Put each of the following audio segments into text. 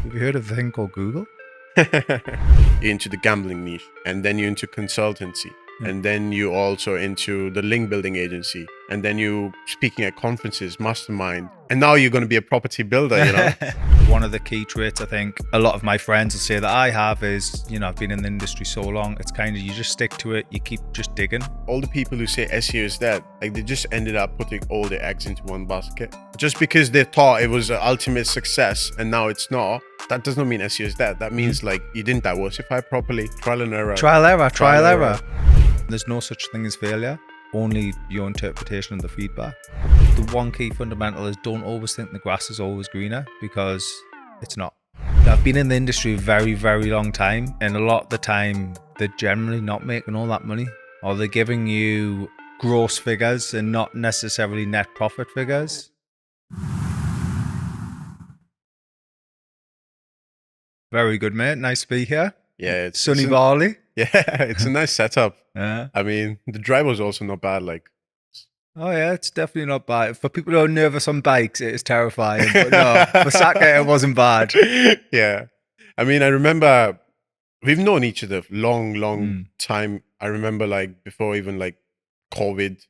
Have you heard of a thing called Google? You're into the gambling niche, and then you're into consultancy, and then you also into the link building agency, and then you speaking at conferences, mastermind, and now you're going to be a property builder, you know? One of the key traits I think a lot of my friends will say that I have is, I've been in the industry so long, it's kind of, you just stick to it, you keep just digging. All the people who say SEO is dead, like they just ended up putting all their eggs into one basket. Just because they thought it was an ultimate success and now it's not, that does not mean SEO is dead. That means like you didn't diversify properly. Trial and error. Trial error. There's no such thing as failure, only your interpretation of the feedback. The one key fundamental is don't always think the grass is always greener, because it's not. I've been in the industry a very, very long time, and a lot of the time they're generally not making all that money, or they're giving you gross figures and not necessarily net profit figures. Very good, mate. Nice to be here. Yeah, it's sunny Bali. Yeah, it's a nice setup. Yeah. I mean, the drive was also not bad. Like, oh yeah, it's definitely not bad. For people who are nervous on bikes, it is terrifying. But no, for Saket, it wasn't bad. Yeah, I mean, I remember we've known each other long time. I remember like before even like COVID,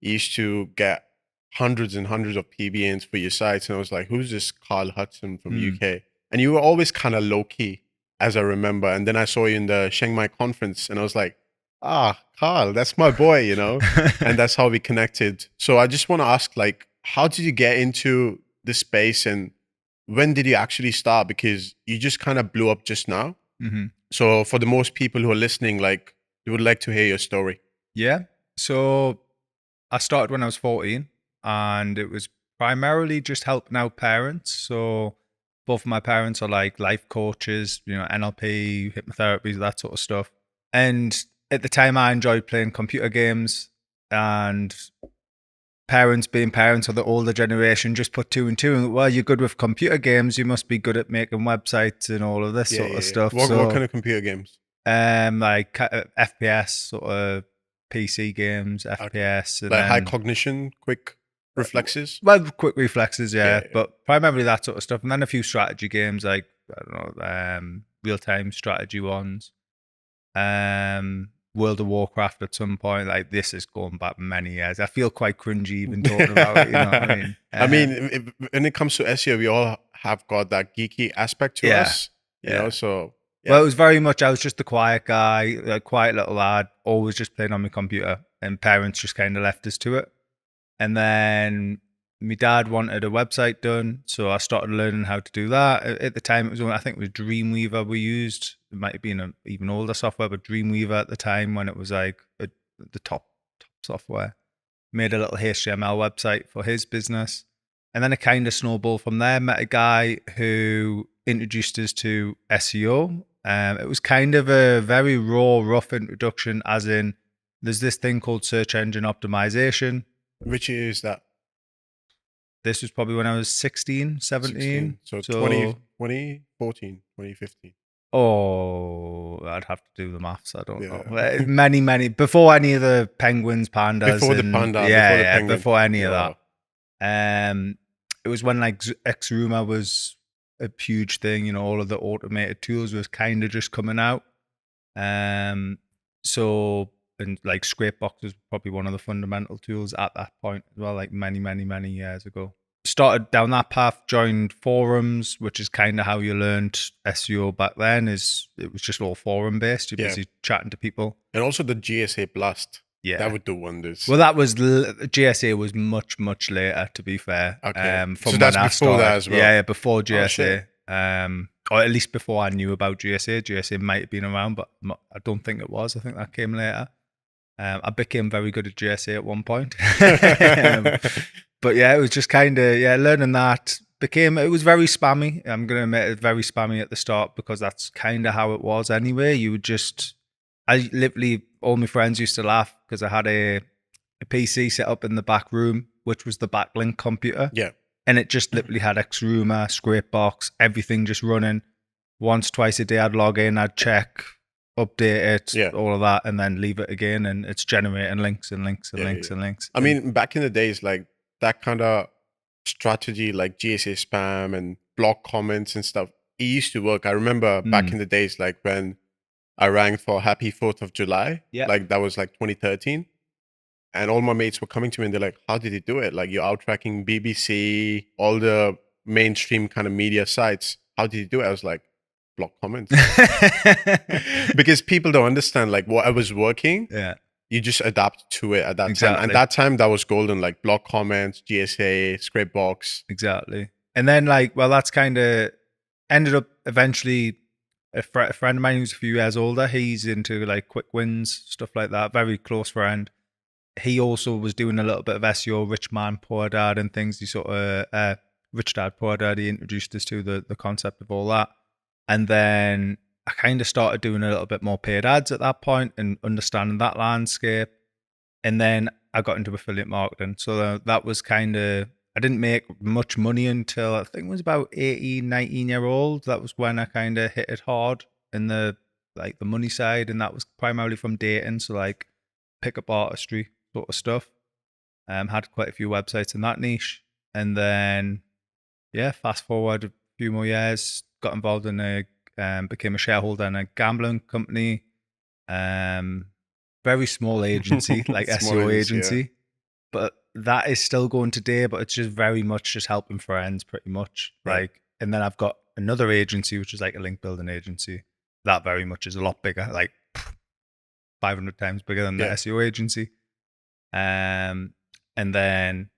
you used to get hundreds and hundreds of PBNs for your sites, and I was like, "Who's this Karl Hudson from UK?" And you were always kind of low key, as I remember. And then I saw you in the Chiang Mai conference, and I was like, Karl, that's my boy, you know? And that's how we connected. So I just want to ask, like, how did you get into this space, and when did you actually start? Because you just kind of blew up just now. Mm-hmm. So for the most people who are listening, like, they would like to hear your story. Yeah. So I started when I was 14, and it was primarily just helping out parents. So both of my parents are like life coaches, NLP, hypnotherapy, that sort of stuff. And at the time, I enjoyed playing computer games, and parents being parents of the older generation just put two and two. And, well, you're good with computer games, you must be good at making websites and all of this sort of stuff. What kind of computer games? Like FPS, sort of PC games, FPS. And like high cognition, quick reflexes? Well, quick reflexes, yeah. But primarily that sort of stuff. And then a few strategy games, like, I don't know, real-time strategy ones. World of Warcraft at some point. Like, this is going back many years. I feel quite cringy even talking about it, you know what I mean? I mean, when it comes to SEO, we all have got that geeky aspect to us, you know, so... Yeah. Well, it was very much, I was just the quiet guy, a quiet little lad, always just playing on my computer, and parents just kind of left us to it. And then my dad wanted a website done, so I started learning how to do that. At the time, it was only, I think it was Dreamweaver we used. It might have been an even older software, but Dreamweaver at the time, when it was like the top software. Made a little HTML website for his business. And then it kind of snowballed from there. Met a guy who introduced us to SEO. It was kind of a very raw, rough introduction, as in there's this thing called search engine optimization. Which year is that? This was probably when I was 16, 17. So 2014, 2015. Oh, I'd have to do the maths. I don't know. Many, before any of the penguins, pandas. Before the panda. Before any of that. It was when like Xruma was a huge thing, all of the automated tools was kind of just coming out. So, and like Scrapebox was probably one of the fundamental tools at that point as well, like many years ago. Started down that path, joined forums, which is kind of how you learned SEO back then. It was just all forum based. You're busy chatting to people. And also the GSA Blast. Yeah, that would do wonders. Well, that was GSA was much later, to be fair. Okay, so that's before that as well. Yeah, before GSA. Or at least before I knew about GSA. GSA might have been around, but I don't think it was. I think that came later. I became very good at GSA at one point. But yeah, it was just kind of learning that. It was very spammy. I'm gonna admit it, very spammy at the start, because that's kind of how it was anyway. I literally, all my friends used to laugh because I had a PC set up in the back room, which was the backlink computer. Yeah. And it just literally had Xruma, Scrapebox, everything just running. Once, twice a day, I'd log in, I'd check, update it, all of that, and then leave it again. And it's generating links and links and links and links. I mean, back in the days, like that kind of strategy, like GSA spam and block comments and stuff, it used to work. I remember back in the days, like when I rang for Happy 4th of July, Yeah. like that was like 2013. And all my mates were coming to me and they're like, how did you do it? Like you're out tracking BBC, all the mainstream kind of media sites. How did you do it? I was like, block comments. Because people don't understand like what I was working. Yeah. You just adapt to it at that Exactly. time. And that time that was golden, like block comments, GSA, Scrapebox. Exactly. And then like, well, that's kind of ended up eventually a friend of mine who's a few years older, he's into like quick wins, stuff like that. Very close friend. He also was doing a little bit of SEO, Rich Man, Poor Dad and things. He sort of, Rich Dad, Poor Dad, he introduced us to the concept of all that. And then I kind of started doing a little bit more paid ads at that point and understanding that landscape. And then I got into affiliate marketing. So that was kind of, I didn't make much money until I think it was about 18, 19-year-old. That was when I kind of hit it hard in the money side. And that was primarily from dating. So like pickup artistry sort of stuff. Had quite a few websites in that niche. And then, yeah, fast forward a few more years, got involved in became a shareholder in a gambling company. Very small agency, like Small SEO agency, agency. But that is still going today, but it's just very much just helping friends pretty much. Right. Like, and then I've got another agency, which is like a link building agency. That very much is a lot bigger, like 500 times bigger than the SEO agency. And then,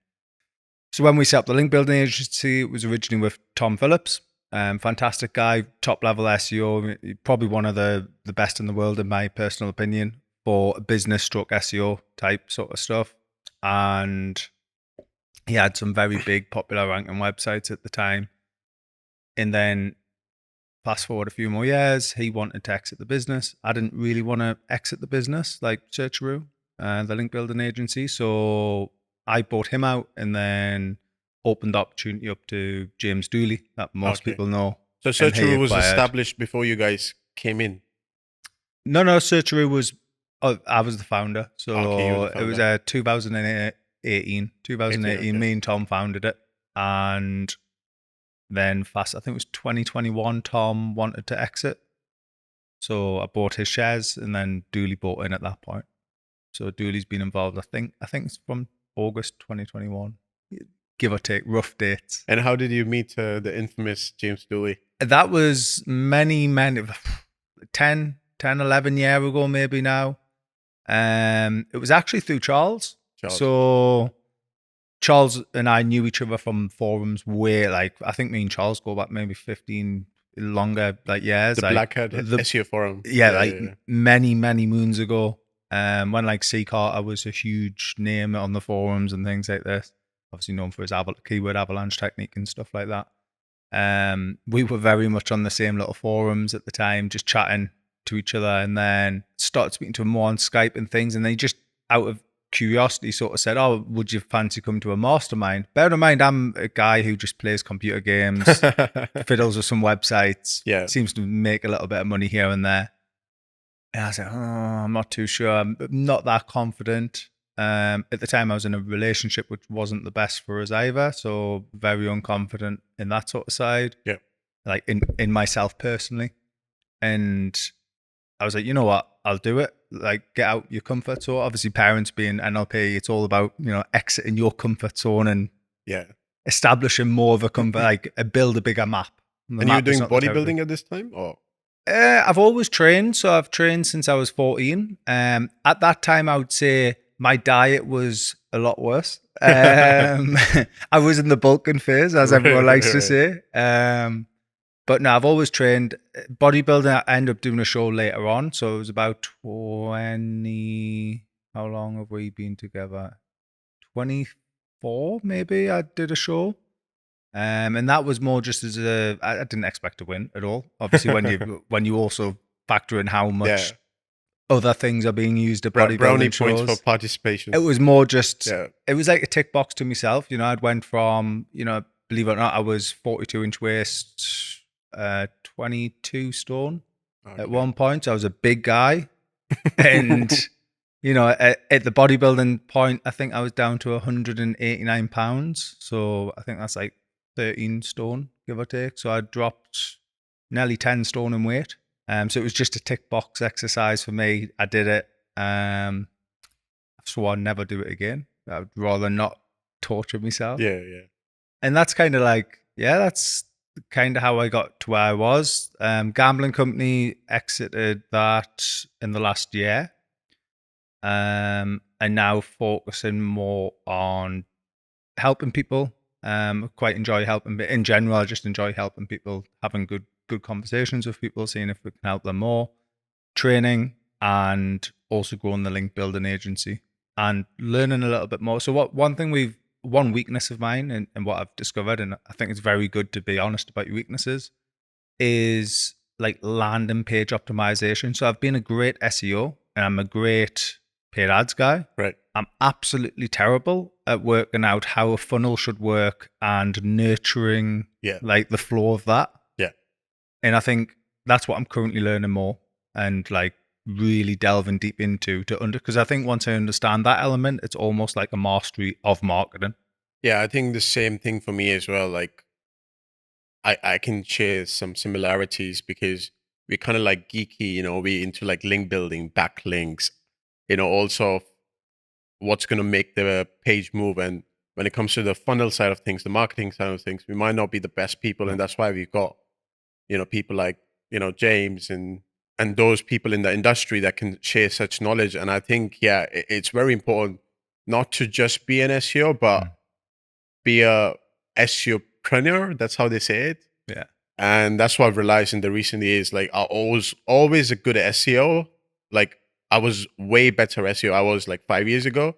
so when we set up the link building agency, it was originally with Tom Phillips. Fantastic guy, top level SEO, probably one of the best in the world in my personal opinion for business stroke SEO type sort of stuff. And he had some very big popular ranking websites at the time. And then fast forward a few more years, he wanted to exit the business. I didn't really want to exit the business like Searcheroo, the link building agency. So I bought him out and then opened the opportunity up to James Dooley that most people know. So Searcheroo was established before you guys came in? No, Searcheroo was, I was the founder. So it was 2018. 2018, me and Tom founded it. And then I think it was 2021, Tom wanted to exit. So I bought his shares and then Dooley bought in at that point. So Dooley's been involved, I think it's from August 2021, give or take, rough dates. And how did you meet the infamous James Dooley? That was many, 10, 11 years ago, maybe now. It was actually through Charles. So Charles and I knew each other from forums way, like, I think me and Charles go back maybe 15 longer like years. The like, Blackhead SEO forum. Yeah, many, many moons ago. When like C Carter was a huge name on the forums and things like this. Obviously known for his keyword avalanche technique and stuff like that. We were very much on the same little forums at the time, just chatting to each other, and then started speaking to him more on Skype and things. And they just, out of curiosity, sort of said, "Oh, would you fancy come to a mastermind?" Bear in mind, I'm a guy who just plays computer games, fiddles with some websites, seems to make a little bit of money here and there. And I was like, I'm not too sure. I'm not that confident. At the time, I was in a relationship which wasn't the best for us either, so very unconfident in that sort of side. Yeah, like in myself personally. And I was like, you know what, I'll do it. Like, get out your comfort zone. Obviously, parents being NLP, it's all about exiting your comfort zone and establishing more of a comfort, like build a bigger map. And you were doing bodybuilding at this time, or? I've always trained, so I've trained since I was 14. At that time, I would say my diet was a lot worse. I was in the bulking phase, as everyone likes to say. But no, I've always trained. Bodybuilding, I ended up doing a show later on. So it was about 20, how long have we been together? 24, maybe, I did a show. And that was more just as I didn't expect to win at all. Obviously, when you also factor in how much other things are being used at bodybuilding brownie shows, points for participation. It was more just it was like a tick box to myself. I'd went from believe it or not, I was 42-inch waist, 22 stone at one point. So I was a big guy, and at the bodybuilding point, I think I was down to 189 pounds. So I think that's like 13 stone, give or take. So I dropped nearly 10 stone in weight. So it was just a tick box exercise for me. I did it. I swore I'd never do it again. I'd rather not torture myself. Yeah, yeah. And that's kind of like, yeah, that's kind of how I got to where I was. Gambling company, exited that in the last year. And now focusing more on helping people. Quite enjoy helping, but in general, I just enjoy helping people, having good conversations with people, seeing if we can help them more, training, and also growing the link building agency and learning a little bit more. So one weakness of mine and what I've discovered, and I think it's very good to be honest about your weaknesses, is like landing page optimization. So I've been a great SEO and I'm a great paid ads guy. Right. I'm absolutely terrible at working out how a funnel should work and nurturing like the flow of that. Yeah. And I think that's what I'm currently learning more and like really delving deep into because I think once I understand that element, it's almost like a mastery of marketing. Yeah, I think the same thing for me as well. Like I can share some similarities because we're kind of like geeky, we into like link building, backlinks, also what's going to make the page move. And when it comes to the funnel side of things, the marketing side of things, we might not be the best people. And that's why we've got, people like, James and those people in the industry that can share such knowledge. And I think, yeah, it's very important not to just be an SEO, but be a SEOpreneur. That's how they say it. Yeah. And that's what I've realized in the recent years. Like I always a good at SEO. Like I was way better SEO. I was like 5 years ago,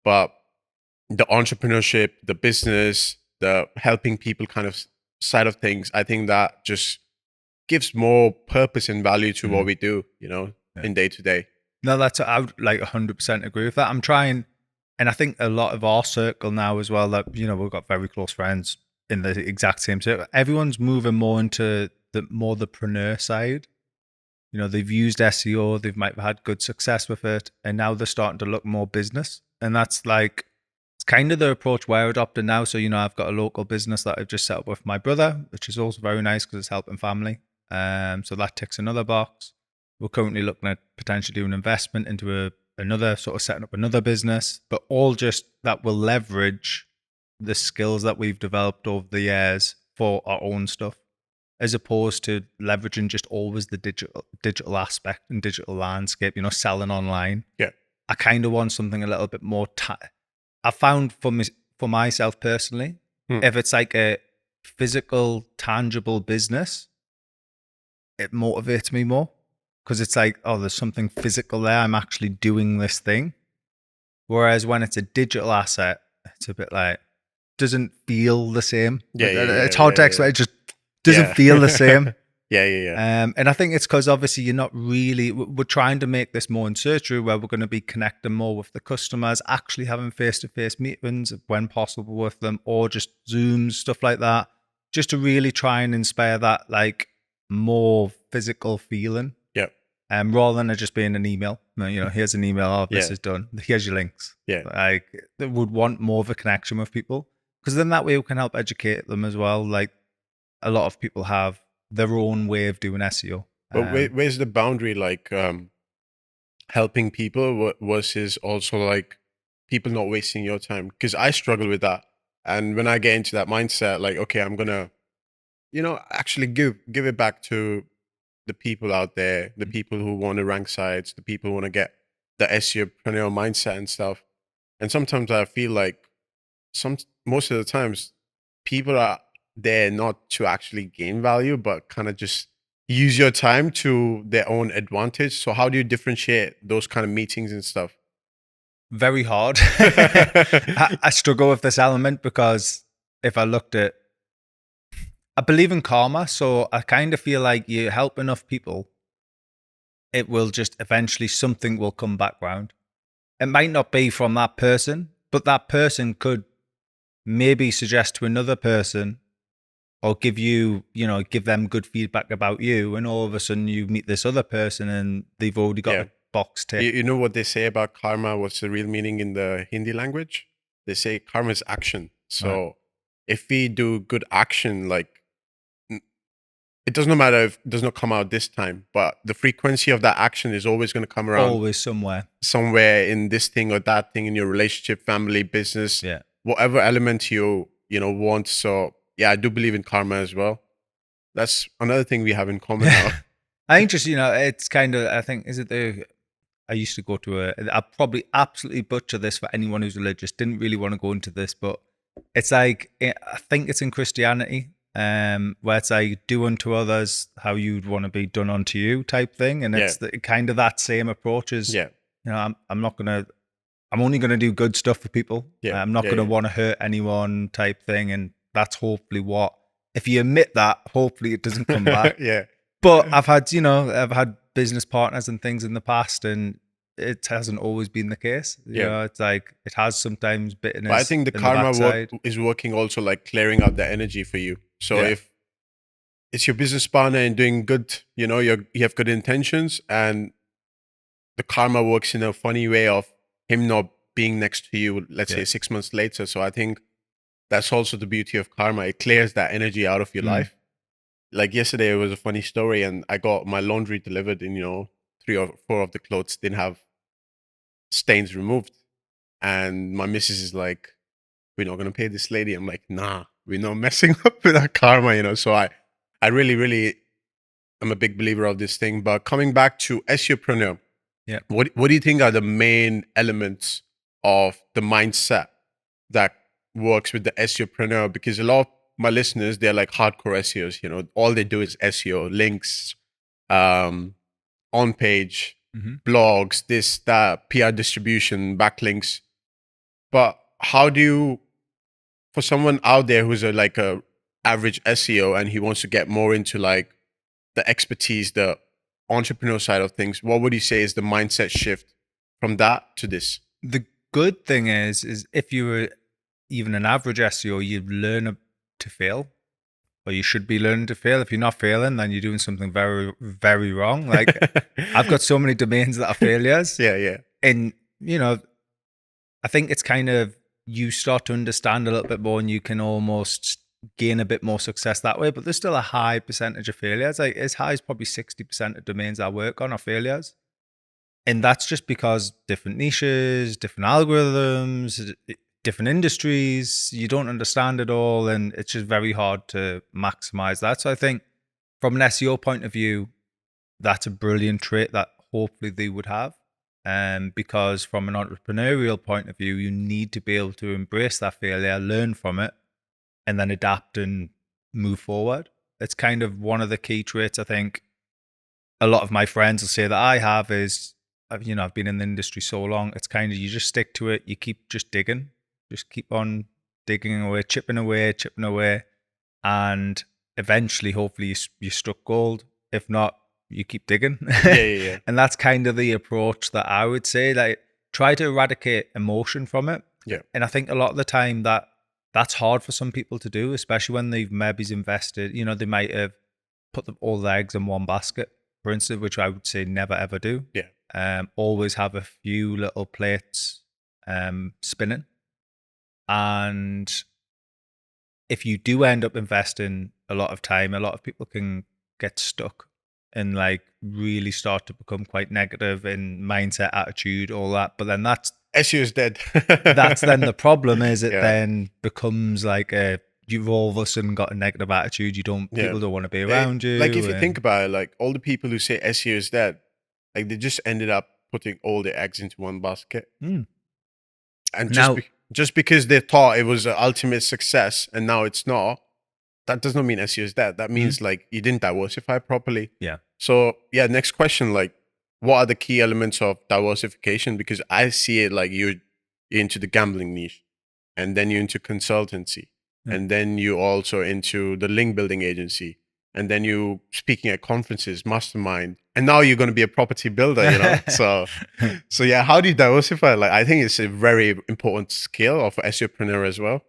but the entrepreneurship, the business, the helping people kind of side of things, I think that just gives more purpose and value to what we do, in day to day. No, I would like 100% agree with that. I'm trying, and I think a lot of our circle now as well, that, we've got very close friends in the exact same circle. Everyone's moving more into the preneur side. They've used SEO, they might have had good success with it, and now they're starting to look more business. And that's like, it's kind of the approach we're adopting now. So, I've got a local business that I've just set up with my brother, which is also very nice because it's helping family. So that ticks another box. We're currently looking at potentially doing investment into another sort of setting up another business, but all just that will leverage the skills that we've developed over the years for our own stuff, as opposed to leveraging just always the digital aspect and digital landscape, selling online. Yeah. I kind of want something a little bit more. I found for myself personally, if it's like a physical, tangible business, it motivates me more because it's like, oh, there's something physical there. I'm actually doing this thing. Whereas when it's a digital asset, it's a bit like, doesn't feel the same. Yeah, It's hard to explain. It just doesn't feel the same. And I think it's because obviously you're not really, we're trying to make this more in situ where we're going to be connecting more with the customers, actually having face-to-face meetings when possible with them, or just Zooms, stuff like that, just to really try and inspire that like more physical feeling. Rather than it just being an email. Here's an email, oh, this is done. Here's your links. Like they would want more of a connection with people because then that way we can help educate them as well. Like a lot of people have their own way of doing SEO. But where's the boundary, like helping people versus also like people not wasting your time? Because I struggle with that. And when I get into that mindset, like, okay, I'm gonna, actually give it back to the people out there, the people who want to rank sites, the people who want to get the SEOpreneur mindset and stuff. And sometimes I feel like most of the times people are there not to actually gain value, but kind of just use your time to their own advantage. So how do you differentiate those kind of meetings and stuff? Very hard. I struggle with this element because if I looked at, I believe in karma, so I kind of feel like you help enough people, it will just eventually something will come back round. It might not be from that person, but that person could maybe suggest to another person or give them good feedback about you, and all of a sudden you meet this other person and they've already got a box ticked. You know what they say about karma? What's the real meaning in the Hindi language? They say karma is action. So if we do good action, like it does not matter if it does not come out this time, but the frequency of that action is always going to come around Always somewhere. somewhere in this thing or that thing in your relationship, family, business, Yeah. whatever element you want. So yeah, I do believe in karma as well. That's another thing we have in common now. I think just, it's kind of, I think, I used to go to I'll probably absolutely butcher this for anyone who's religious, didn't really want to go into this, but it's like, I think it's in Christianity, where it's like, do unto others how you'd want to be done unto you type thing. And it's kind of that same approach as, I'm only going to do good stuff for people. I'm not going to want to hurt anyone type thing. And that's hopefully if you admit that, hopefully it doesn't come back. But I've had business partners and things in the past, and it hasn't always been the case. You know, it's like it has sometimes bitterness. But I think the karma is working also like clearing out the energy for you. So if it's your business partner and doing good, you have good intentions, and the karma works in a funny way of him not being next to you, let's say 6 months later. So I think that's also the beauty of karma. It clears that energy out of your life. Like yesterday, it was a funny story, and I got my laundry delivered, and 3 or 4 of the clothes didn't have stains removed. And my missus is like, "We're not gonna pay this lady." I'm like, "Nah, we're not messing up with our karma." So I really, really am a big believer of this thing. But coming back to SEOpreneur, what do you think are the main elements of the mindset that works with the SEOpreneur? Because a lot of my listeners, they're like hardcore SEOs. All they do is SEO, links, on page, blogs, this, that, PR distribution, backlinks. But how do you, for someone out there who's like a average SEO and he wants to get more into like the expertise, the entrepreneur side of things, what would you say is the mindset shift from that to this? The good thing is if you were even an average SEO, you learn to fail, or you should be learning to fail. If you're not failing, then you're doing something very, very wrong. Like I've got so many domains that are failures. And, I think it's kind of, you start to understand a little bit more and you can almost gain a bit more success that way. But there's still a high percentage of failures. Like as high as probably 60% of domains I work on are failures. And that's just because different niches, different algorithms, different industries, you don't understand it all. And it's just very hard to maximize that. So I think from an SEO point of view, that's a brilliant trait that hopefully they would have. Because from an entrepreneurial point of view, you need to be able to embrace that failure, learn from it, and then adapt and move forward. It's kind of one of the key traits I think a lot of my friends will say that I have is, I've been in the industry so long, it's kind of, you just stick to it, you keep just digging, just keep on digging away, chipping away, and eventually, hopefully, you struck gold. If not, you keep digging. And that's kind of the approach that I would say. Like, try to eradicate emotion from it. And I think a lot of the time that's hard for some people to do, especially when they've maybe invested. They might have put all their eggs in one basket, for instance, which I would say never ever do. Always have a few little plates spinning. And if you do end up investing a lot of time, a lot of people can get stuck and like really start to become quite negative in mindset, attitude, all that. But then that's SEO is dead. That's then the problem is it then becomes like you've all of a sudden got a negative attitude. People don't want to be around you. Like if you think about it, like all the people who say SEO is dead, like they just ended up putting all their eggs into one basket. And just because they thought it was an ultimate success and now it's not, that does not mean SEO is dead. That means like you didn't diversify properly. So next question, like what are the key elements of diversification? Because I see it like you're into the gambling niche, and then you're into consultancy, and then you also into the link building agency, and then you speaking at conferences, mastermind, and now you're going to be a property builder, so how do you diversify? Like I think it's a very important skill of SEOpreneur as well.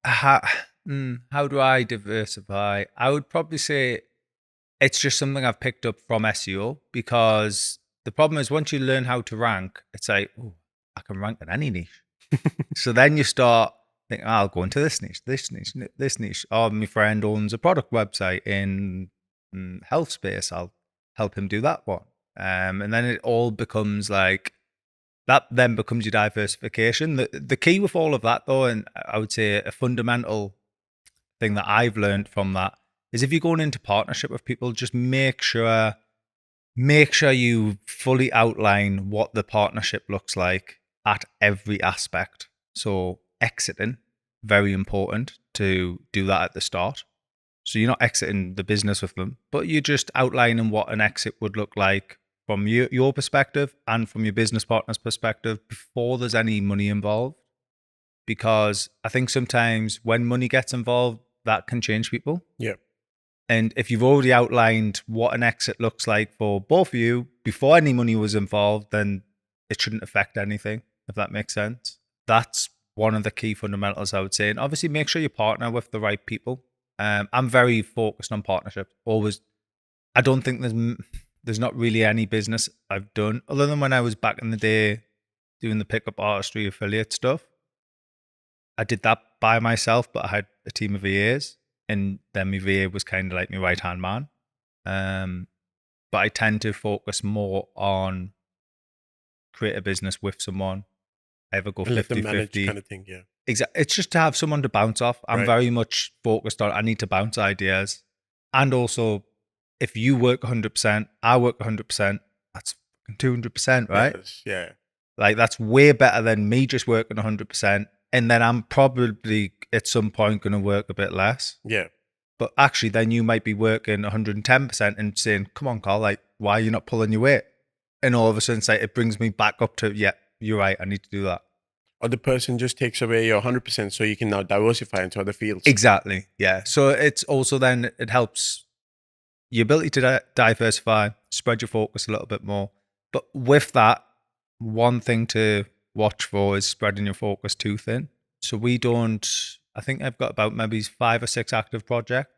How do I diversify? I would probably say it's just something I've picked up from SEO, because the problem is once you learn how to rank, it's like, oh, I can rank in any niche. So then you start thinking, I'll go into this niche. Oh, my friend owns a product website in health space, I'll help him do that one. And then it all becomes like, that then becomes your diversification. The key with all of that, though, and I would say a fundamental thing that I've learned from that, is if you're going into partnership with people, just make sure you fully outline what the partnership looks like at every aspect. So exiting, very important to do that at the start. So you're not exiting the business with them, but you're just outlining what an exit would look like from your perspective and from your business partner's perspective before there's any money involved. Because I think sometimes when money gets involved, that can change people. Yeah. And if you've already outlined what an exit looks like for both of you before any money was involved, then it shouldn't affect anything, if that makes sense. That's one of the key fundamentals, I would say. And obviously make sure you partner with the right people. I'm very focused on partnership. Always. I don't think there's not really any business I've done other than when I was back in the day doing the pickup artistry affiliate stuff. I did that by myself, but I had a team of VAs, and then my VA was kind of like my right hand man. But I tend to focus more on create a business with someone. I ever go 50-50 kind of thing. Yeah. Exactly. It's just to have someone to bounce off. I'm very much focused on, I need to bounce ideas. And also, if you work 100%, I work 100%, that's 200%, right? Yes, yeah. Like, that's way better than me just working 100%. And then I'm probably at some point going to work a bit less. Yeah. But actually, then you might be working 110% and saying, come on, Carl, like, why are you not pulling your weight? And all of a sudden, it brings me back up to, yeah, you're right, I need to do that. Or the person just takes away your 100%, so you can now diversify into other fields. Exactly. Yeah. So it's also then, it helps your ability to diversify, spread your focus a little bit more. But with that, one thing to watch for is spreading your focus too thin. So I think I've got about maybe 5 or 6 active projects.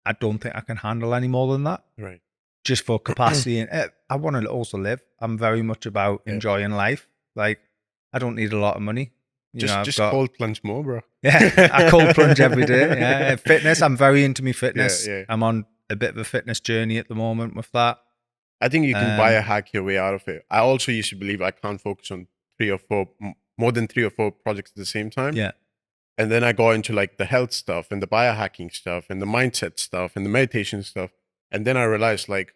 I don't think I can handle any more than that. Right. Just for capacity. And I want to also live. I'm very much about enjoying life. Like, I don't need a lot of money. Just cold plunge more, bro. Yeah, I cold plunge every day. Yeah, fitness. I'm very into my fitness. Yeah. I'm on a bit of a fitness journey at the moment with that. I think you can biohack your way out of it. I also used to believe I can't focus on more than 3 or 4 projects at the same time. Yeah. And then I go into like the health stuff and the biohacking stuff and the mindset stuff and the meditation stuff. And then I realized like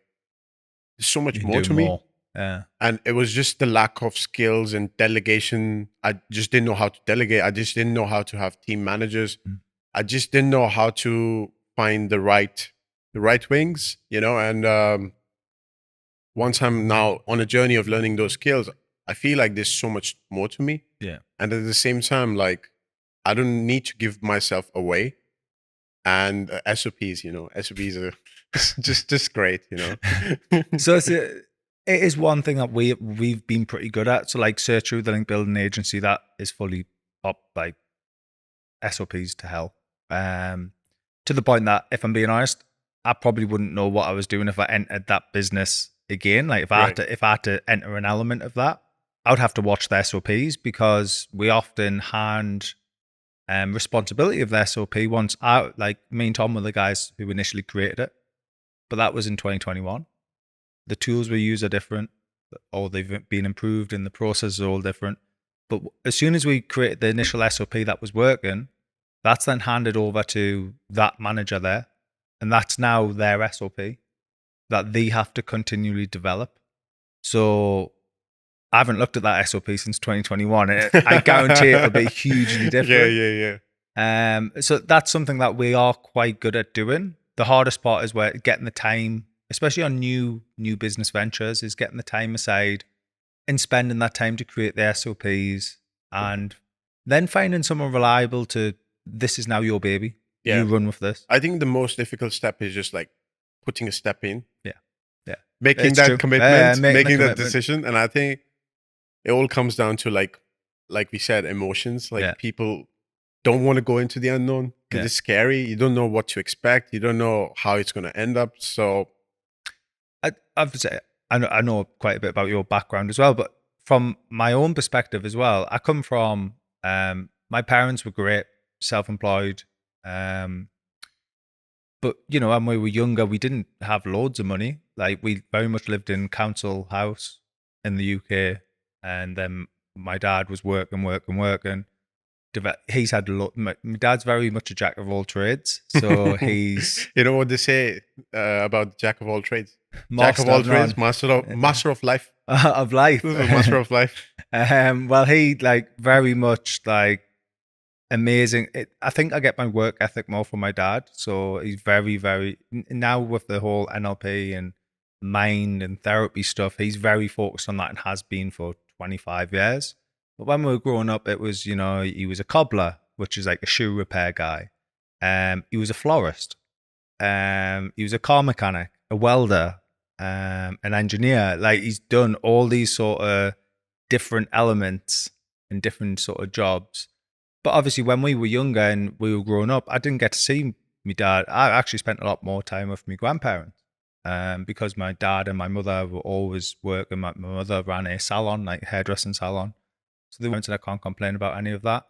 there's so much more to me. Yeah. And it was just the lack of skills and delegation. I just didn't know how to delegate. I just didn't know how to have team managers. I just didn't know how to find the right wings, and once I'm now on a journey of learning those skills, I feel like there's so much more to me. Yeah. And at the same time, like, I don't need to give myself away. And SOPs, SOPs are just great, So it is one thing that we've been pretty good at. So like search through the link building agency, that is fully up like SOPs to hell. To the point that, if I'm being honest, I probably wouldn't know what I was doing if I entered that business again. Like if I had to enter an element of that, I would have to watch the SOPs, because we often hand responsibility of the SOP once out. Like me and Tom were the guys who initially created it, but that was in 2021. The tools we use are different, or they've been improved, and the processes are all different. But as soon as we created the initial SOP that was working, that's then handed over to that manager there, and that's now their SOP that they have to continually develop. So I haven't looked at that SOP since 2021. I guarantee it'll be hugely different. Yeah. So that's something that we are quite good at doing. The hardest part is where getting the time, especially on new business ventures, is getting the time aside and spending that time to create the SOPs, and then finding someone reliable to, this is now your baby. Yeah. You run with this. I think the most difficult step is just like putting a step in. Yeah. Making It's that true. commitment, making that commitment. decision. And I think it all comes down to like we said, emotions. Like people don't want to go into the unknown because it's scary. You don't know what to expect. You don't know how it's going to end up. So I have to say, I know quite a bit about your background as well, but from my own perspective as well, I come from, my parents were great, self-employed, but But, when we were younger, we didn't have loads of money. Like, we very much lived in council house in the UK. And then my dad was working. He's had my dad's very much a jack of all trades. So he's You know what they say about jack of all trades? Jack of master all of none trades, master of life. of life. Master of life. Well, he very much amazing. I think I get my work ethic more from my dad. So he's very, very, now with the whole NLP and mind and therapy stuff, he's very focused on that and has been for 25 years. But when we were growing up, it was, he was a cobbler, which is like a shoe repair guy. He was a florist. He was a car mechanic, a welder, an engineer. Like, he's done all these sort of different elements and different sort of jobs. But obviously, when we were younger and we were growing up, I didn't get to see my dad. I actually spent a lot more time with my grandparents because my dad and my mother were always working. My mother ran a salon, like hairdressing salon. So they weren't, and I can't complain about any of that.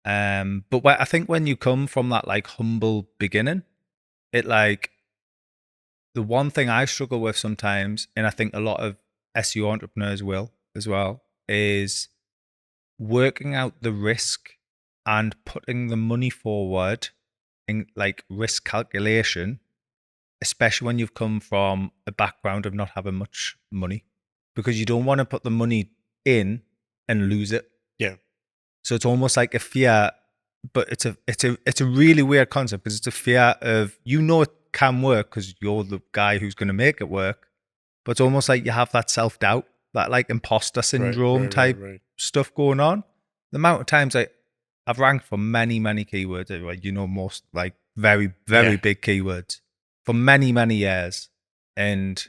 But I think when you come from that humble beginning, it the one thing I struggle with sometimes, and I think a lot of SEO entrepreneurs will as well, is working out the risk and putting the money forward in risk calculation, especially when you've come from a background of not having much money, because you don't want to put the money in and lose it. Yeah. So it's almost like a fear, but it's a really weird concept because it's a fear of, it can work because you're the guy who's going to make it work, but it's almost like you have that self-doubt, that imposter syndrome type stuff going on. The amount of times I've ranked for many, many keywords, most very, very big keywords for many, many years. And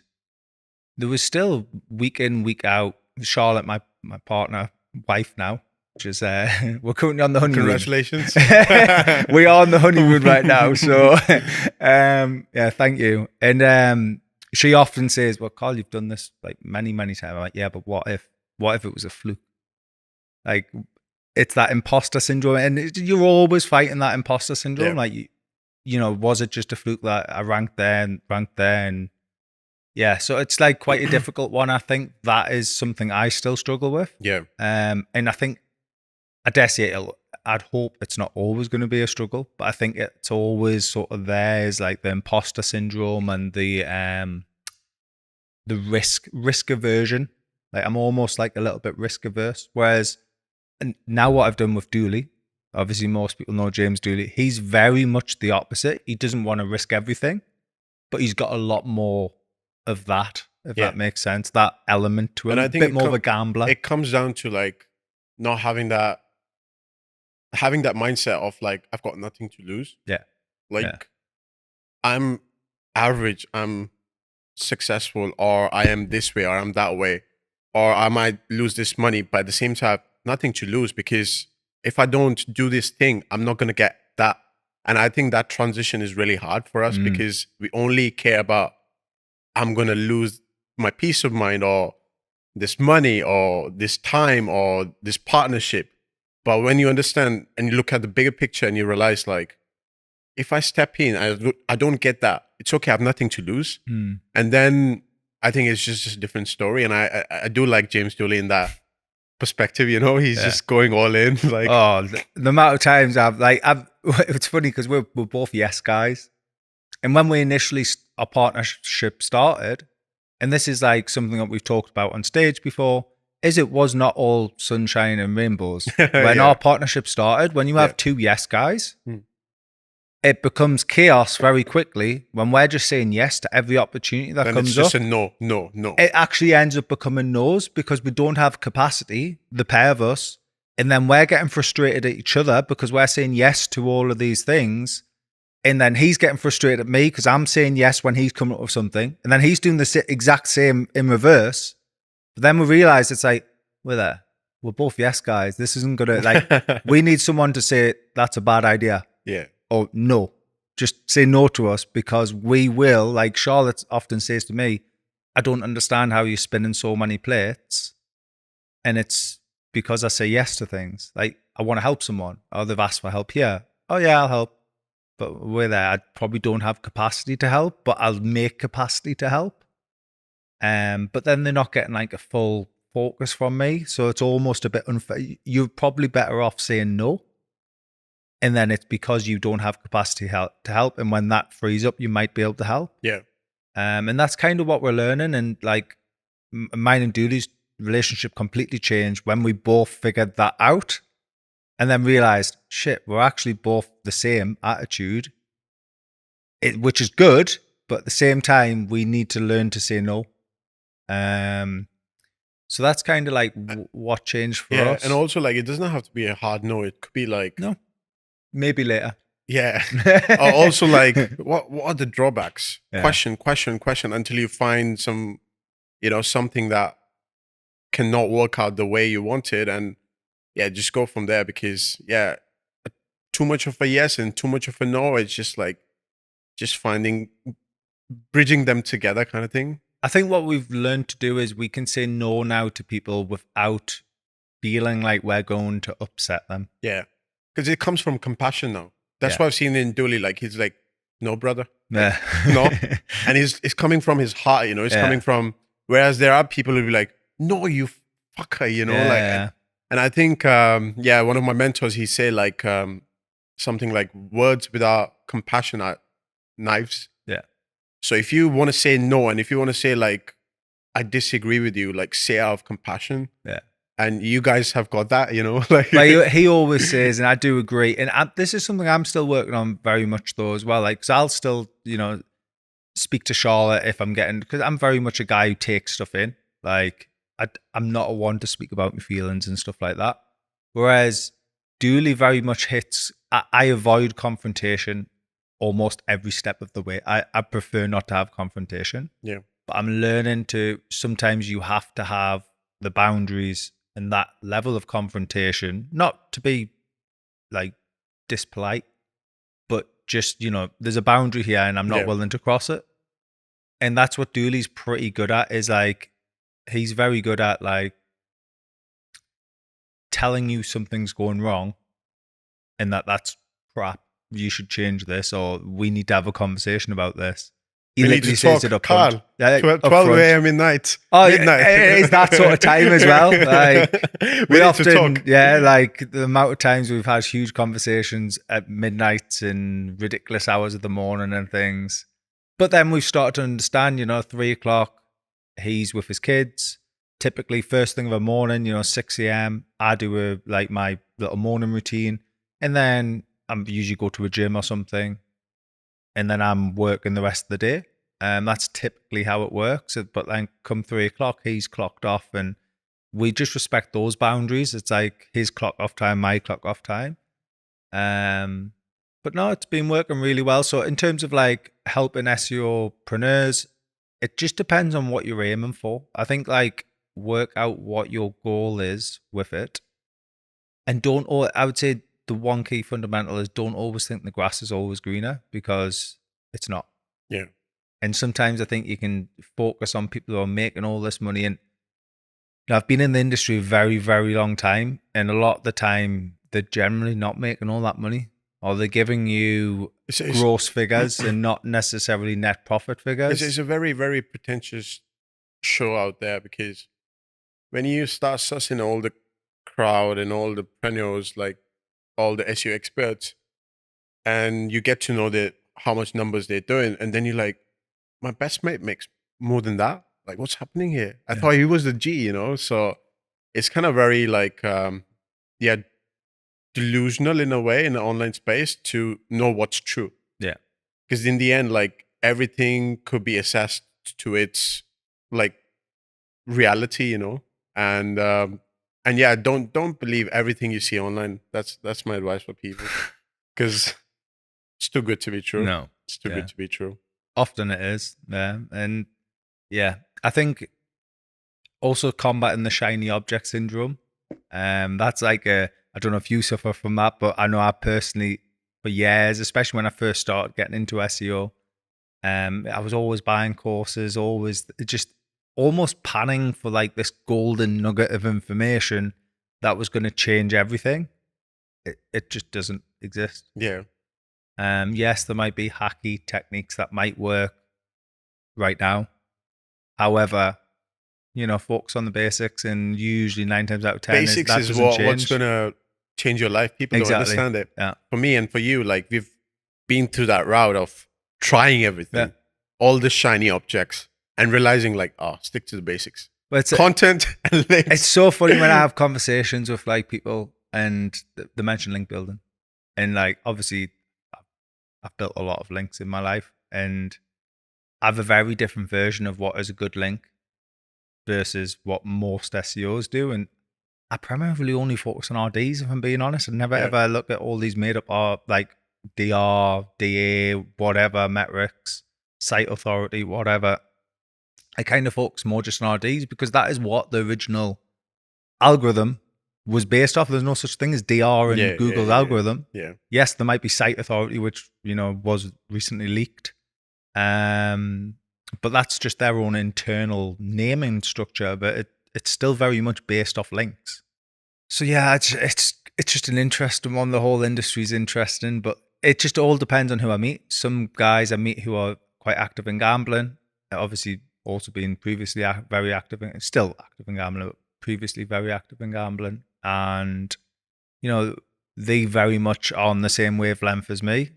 there was still week in, week out, Charlotte, my partner, wife now, which is, we're currently on the honeymoon. Congratulations. We are on the honeymoon right now. So, yeah, thank you. And she often says, well, Carl, you've done this many, many times. I'm like, yeah, but what if it was a fluke? It's that imposter syndrome, and you're always fighting that imposter syndrome. Yeah. Was it just a fluke that I ranked there? And yeah, so it's quite a difficult one. I think that is something I still struggle with. Yeah. And I think, I dare say I'd hope it's not always going to be a struggle, but I think it's always sort of there is the imposter syndrome and the risk aversion. I'm almost a little bit risk averse, whereas. And now what I've done with Dooley, obviously most people know James Dooley, he's very much the opposite. He doesn't want to risk everything, but he's got a lot more of that, if that makes sense, that element to him. And I think a bit more of a gambler. It comes down to not having that mindset of I've got nothing to lose. Yeah. I'm average, I'm successful, or I am this way, or I'm that way, or I might lose this money, but at the same time, nothing to lose, because if I don't do this thing, I'm not going to get that. And I think that transition is really hard for us because we only care about, I'm going to lose my peace of mind or this money or this time or this partnership. But when you understand and you look at the bigger picture and you realize if I step in, I don't get that, it's okay, I have nothing to lose. And then I think it's just a different story. And I do like James Dooley in that perspective, he's just going all in. The amount of times it's funny because we're both yes guys, and when we initially our partnership started, and this is something that we've talked about on stage before, is it was not all sunshine and rainbows when our partnership started. When you have two yes guys, it becomes chaos very quickly when we're just saying yes to every opportunity that comes up. It's just a no. It actually ends up becoming no's because we don't have capacity, the pair of us, and then we're getting frustrated at each other because we're saying yes to all of these things, and then he's getting frustrated at me because I'm saying yes when he's coming up with something, and then he's doing the exact same in reverse. But then we realize it's we're both yes guys. This isn't gonna we need someone to say that's a bad idea. Yeah. Or no, just say no to us because we will. Charlotte often says to me, I don't understand how you're spinning so many plates. And it's because I say yes to things. I want to help someone. Oh, they've asked for help here. Oh yeah, I'll help. but with that, I probably don't have capacity to help, but I'll make capacity to help. But then they're not getting like a full focus from me. So it's almost a bit unfair. You're probably better off saying no. And then it's because you don't have capacity to help. And when that frees up, you might be able to help. Yeah. And that's kind of what we're learning. And like mine and Dooley's relationship completely changed when we both figured that out and then realized, shit, we're actually both the same attitude, which is good. But at the same time, we need to learn to say no. So that's kind of like what changed for us. And also like it doesn't have to be a hard no. It could be like no, maybe later. Yeah. Also like what are the drawbacks? Yeah. Question until you find some, something that cannot work out the way you want it, and just go from there, because too much of a yes and too much of a no, it's just like bridging them together kind of thing. I think what we've learned to do is we can say no now to people without feeling like we're going to upset them. Yeah. Because it comes from compassion now. That's what I've seen in Dooley. Like, he's like, no, brother. Like, no. And it's coming from his heart, it's coming from, whereas there are people who be like, no, you fucker, and I think, one of my mentors, he said like, something like, words without compassion are knives. Yeah. So if you want to say no, and if you want to say like, I disagree with you, like say out of compassion. Yeah. And you guys have got that, like he always says, and I do agree. And this is something I'm still working on very much though as well. Like, cause I'll still, speak to Charlotte if I'm getting, because I'm very much a guy who takes stuff in. Like, I'm not a one to speak about my feelings and stuff like that. Whereas Dooley very much hits, I avoid confrontation almost every step of the way. I prefer not to have confrontation. Yeah. But I'm learning to, sometimes you have to have the boundaries and that level of confrontation, not to be like dispolite, but just, there's a boundary here and I'm not willing to cross it. And that's what Dooley's pretty good at, is like, he's very good at like telling you something's going wrong and that's crap. You should change this, or we need to have a conversation about this. He literally says it up front. Carl, 12 a.m. midnight. It's that sort of time as well. Like, we often, like the amount of times we've had huge conversations at midnight and ridiculous hours of the morning and things. But then we've started to understand, 3:00, he's with his kids. Typically, first thing of the morning, 6 a.m., I do my little morning routine. And then I usually go to a gym or something. And then I'm working the rest of the day. That's typically how it works. But then come 3:00, he's clocked off, and we just respect those boundaries. It's like his clock off time, my clock off time. But no, it's been working really well. So in terms of like helping SEOpreneurs, it just depends on what you're aiming for. I think like work out what your goal is with it. And I would say the one key fundamental is don't always think the grass is always greener, because it's not. Yeah. And sometimes I think you can focus on people who are making all this money. And I've been in the industry a very, very long time. And a lot of the time, they're generally not making all that money, or they're giving you gross figures and not necessarily net profit figures. It's a very, very pretentious show out there, because when you start sussing all the crowd and all the preneurs, like all the SEO experts, and you get to know how much numbers they're doing, and then you're like, my best mate makes more than that. Like, what's happening here? I thought he was the G, So it's kind of very like, delusional in a way in the online space to know what's true. Yeah. Because in the end, like everything could be assessed to its like reality, and don't believe everything you see online. That's my advice for people, because it's too good to be true. No, it's too good to be true. Often it is, and I think also combating the shiny object syndrome. That's like I don't know if you suffer from that, but I know I personally, for years, especially when I first started getting into SEO, I was always buying courses, always just almost panning for like this golden nugget of information that was going to change everything. It just doesn't exist. Yeah. Yes, there might be hacky techniques that might work right now. However, focus on the basics, and usually 9 times out of 10 is Basics that is doesn't what's change. gonna change your life. People don't Exactly. understand it. Yeah. For me and for you, like we've been through that route of trying everything, all the shiny objects, and realizing like, oh, stick to the basics. But it's Content and links. It's so funny when I have conversations with like people and they mention link building, and like obviously I've built a lot of links in my life, and I have a very different version of what is a good link versus what most SEOs do. And I primarily only focus on RDs, if I'm being honest. I never ever look at all these made up like DR, DA, whatever metrics, site authority, whatever. I kind of focus more just on RDs because that is what the original algorithm was based off. There's no such thing as DR in Google's algorithm. Yeah. Yes, there might be site authority, which was recently leaked, but that's just their own internal naming structure. But it's still very much based off links. So yeah, it's just an interesting one. The whole industry is interesting, but it just all depends on who I meet. Some guys I meet who are quite active in gambling, obviously also been previously very active in, still active in gambling, but previously very active in gambling, and they very much are on the same wavelength as me.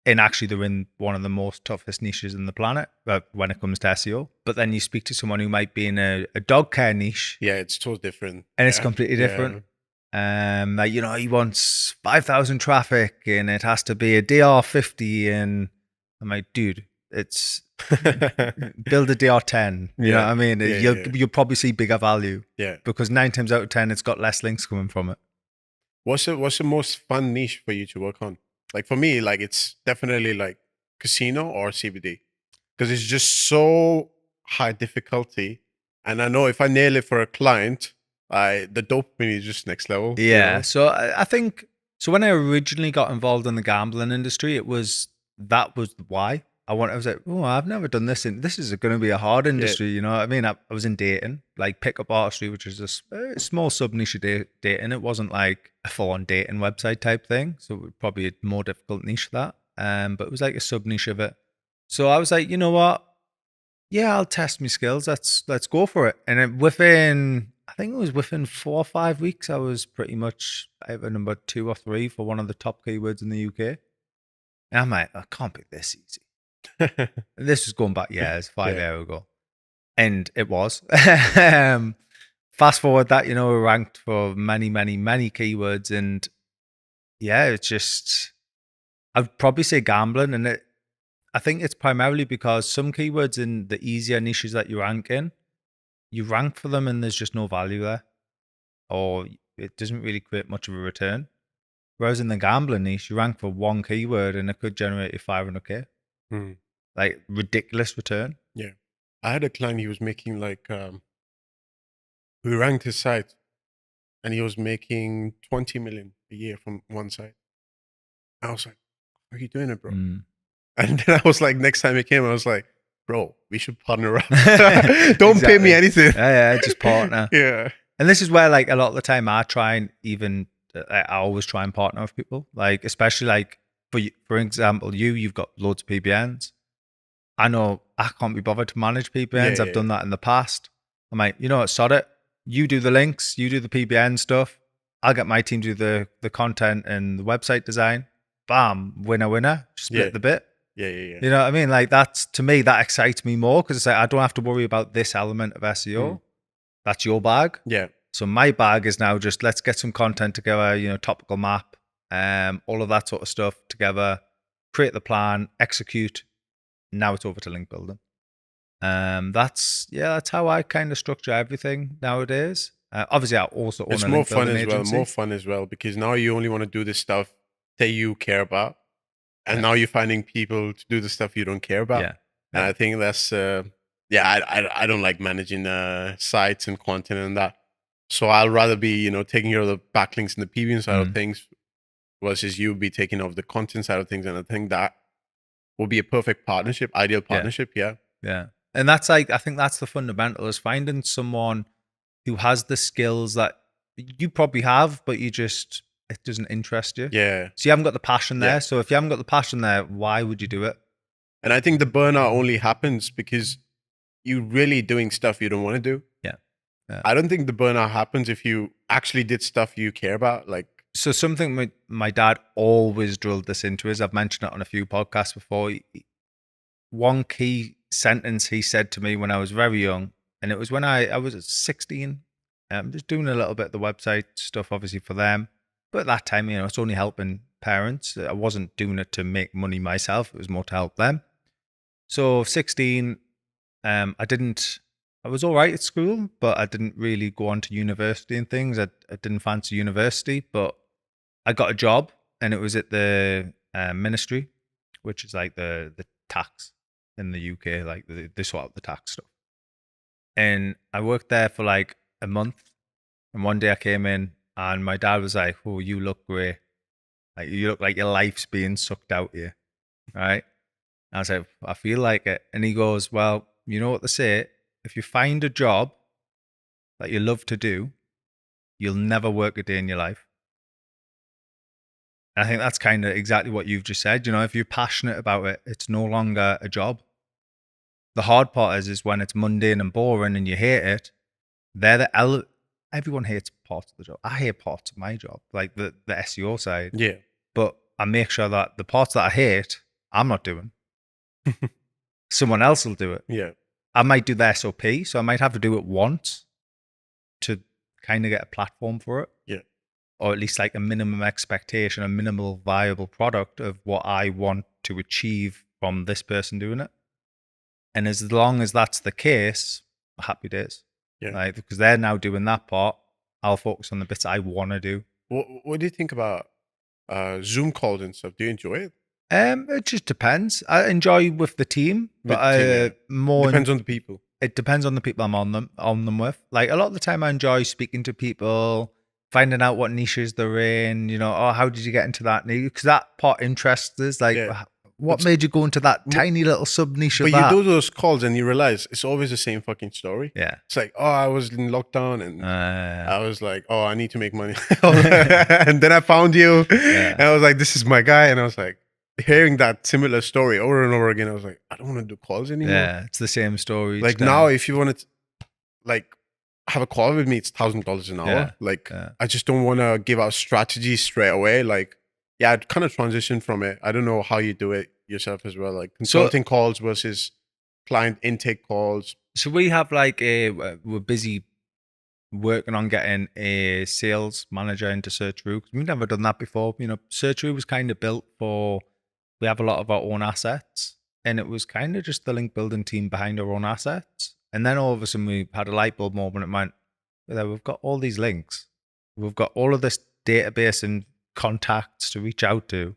And actually, they're in one of the most toughest niches in the planet when it comes to SEO. But then you speak to someone who might be in a dog care niche. Yeah, it's totally different. And it's completely different. Like, he wants 5,000 traffic and it has to be a DR50. And I'm like, dude, it's build a DR10. You know what I mean? You'll probably see bigger value. Yeah. Because 9 times out of 10, it's got less links coming from it. What's the most fun niche for you to work on? Like for me, like it's definitely like casino or CBD because it's just so high difficulty. And I know if I nail it for a client, the dopamine is just next level. Yeah. So I think, so when I originally got involved in the gambling industry, that was why I was like, oh, I've never done this. And this is going to be a hard industry. You know what I mean? I was in dating, like pickup artistry, which is a small sub niche of dating. It wasn't like a full on dating website type thing. So it was probably a more difficult niche for that. But it was like a sub niche of it. So I was like, you know what? Yeah, I'll test my skills. Let's go for it. And I think it was within 4 or 5 weeks, I was pretty much either number 2 or 3 for one of the top keywords in the UK. And I'm like, I can't be this easy. This was going back years, 5 years ago. And it was. Fast forward that, we ranked for many, many, many keywords. And yeah, it's just, I'd probably say gambling. And I think it's primarily because some keywords in the easier niches that you rank in, you rank for them and there's just no value there, or it doesn't really create much of a return. Whereas in the gambling niche, you rank for one keyword and it could generate you 500K. Like ridiculous return. Yeah. I had a client, he was making like, we ranked his site and he was making 20 million a year from one site. I was like, how are you doing it, bro? And then I was like, next time he came, I was like, bro, we should partner up. Don't pay me anything. Yeah, just partner. Yeah. And this is where like a lot of the time I try and I always try and partner with people. Like, especially like for example, you've got loads of PBNs. I know I can't be bothered to manage PBNs. I've done that in the past. I'm like, you know what, sod it. You do the links, you do the PBN stuff. I'll get my team to do the content and the website design. Bam, winner, split the bit. Yeah. You know what I mean? Like that's, to me, that excites me more because it's like I don't have to worry about this element of SEO. That's your bag. Yeah. So my bag is now just let's get some content together, topical map, all of that sort of stuff together, create the plan, execute. Now it's over to link building. That's how I kind of structure everything nowadays. Obviously, I also own it's a more link fun building as well. agency. More fun as well because now you only want to do the stuff that you care about, and now you're finding people to do the stuff you don't care about. Yeah. And I think that's I don't like managing sites and content and that. So I'll rather be taking care of the backlinks and the PBN side of things versus you be taking off the content side of things. And I think that will be a perfect partnership, ideal partnership. Yeah. And that's like, I think that's the fundamental, is finding someone who has the skills that you probably have, but it's it doesn't interest you. Yeah. So you haven't got the passion there. Yeah. So if you haven't got the passion there, why would you do it? And I think the burnout only happens because you're really doing stuff you don't want to do. Yeah. I don't think the burnout happens if you actually did stuff you care about. Like, so something my dad always drilled this into us. I've mentioned it on a few podcasts before. One key sentence he said to me when I was very young, and it was when I was 16. Just doing a little bit of the website stuff, obviously for them. But at that time, it's only helping parents. I wasn't doing it to make money myself. It was more to help them. So 16, I was all right at school, but I didn't really go on to university and things. I didn't fancy university, but I got a job, and it was at the ministry, which is like the tax in the UK, like they sort out the tax stuff. And I worked there for like a month. And one day I came in, and my dad was like, "Oh, you look great. Like you look like your life's being sucked out here." Right? And I was like, "I feel like it." And he goes, "Well, you know what they say? If you find a job that you love to do, you'll never work a day in your life." And I think that's kind of exactly what you've just said. If you're passionate about it, it's no longer a job. The hard part is when it's mundane and boring and you hate it. Everyone hates parts of the job. I hate parts of my job, like the SEO side. yeah. But I make sure that the parts that I hate, I'm not doing. Someone else will do it. Yeah. I might do the SOP, so I might have to do it once to kind of get a platform for it. Yeah. Or at least like a minimum expectation, a minimal viable product of what I want to achieve from this person doing it. And as long as that's the case, happy days. Yeah. Like, because they're now doing that part, I'll focus on the bits I want to do. What do you think about Zoom calls and stuff? Do you enjoy it? It just depends. I enjoy with the team, but depends on the people. It depends on the people I'm on them with. Like a lot of the time, I enjoy speaking to people, finding out what niches they're in. How did you get into that niche? Because that part interests us. Like, what made you go into that tiny little sub niche of that? But you do those calls and you realize it's always the same fucking story. Yeah. It's like, oh, I was in lockdown and I was like, oh, I need to make money. And then I found you and I was like, this is my guy. And I was like, hearing that similar story over and over again, I was like, I don't want to do calls anymore. Yeah, it's the same story. Like now, if you want to like have a call with me, it's $1,000 an hour. Yeah. Like I just don't want to give out strategies straight away. Like, yeah, I'd kind of transition from it. I don't know how you do it yourself as well, like consulting calls versus client intake calls. So we have like we're busy working on getting a sales manager into Searcheroo, because we've never done that before. Searcheroo was kind of built for, we have a lot of our own assets, and it was kind of just the link building team behind our own assets. And then all of a sudden we had a light bulb moment. It went, we've got all these links, we've got all of this database and contacts to reach out to.